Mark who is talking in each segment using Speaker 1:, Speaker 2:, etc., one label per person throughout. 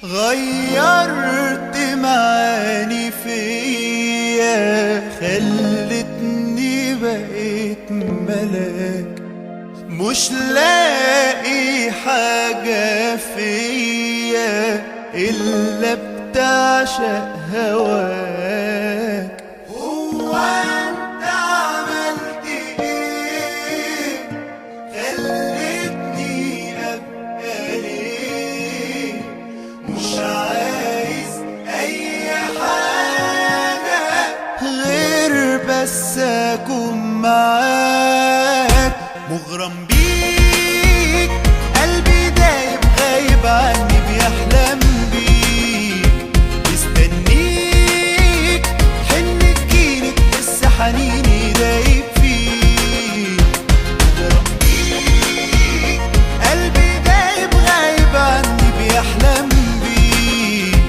Speaker 1: غيرت معاني فيا، خلتني بقيت ملاك، مش لاقي حاجة فيا إلا بتعشق هواك. هو انت عملت ايه خلتني ابقى ليه مش عايز اي حاجة غير بس اكون معاك؟ مغرم بيك، قلبي دايب غايب عني بيحلم بيك، مستنيك حن تجيني تحس حنيني دايب فيك. مغرم بيك، قلبي دايب غايب عني بيحلم بيك،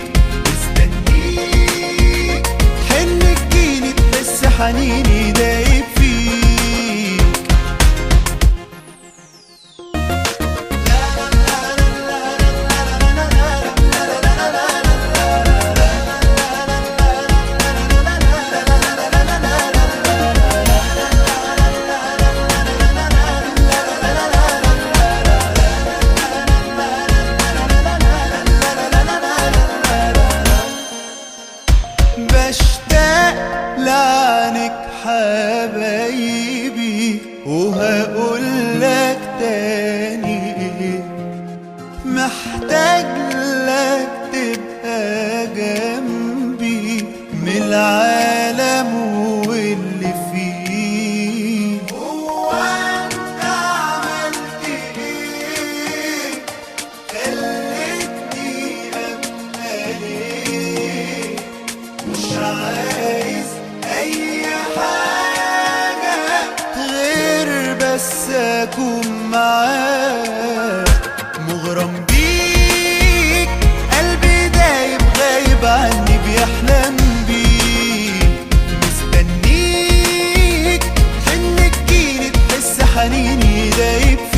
Speaker 1: مستنيك حن تجيني تحس حنيني دايب فيك. بشتاق لعنك حبايبي وهقولك تاني، محتاج لك تبقى جنبي من العالم واللي فيه. هو انت عملت ايه خلتني ابقى ليه مش عايز اي حاجة غير بس اكون معاك؟ مغرم بيك، قلبي دايب غايب عني بيحلم بيك، مستنيك حن تجيني تحس حنيني دايب فيك.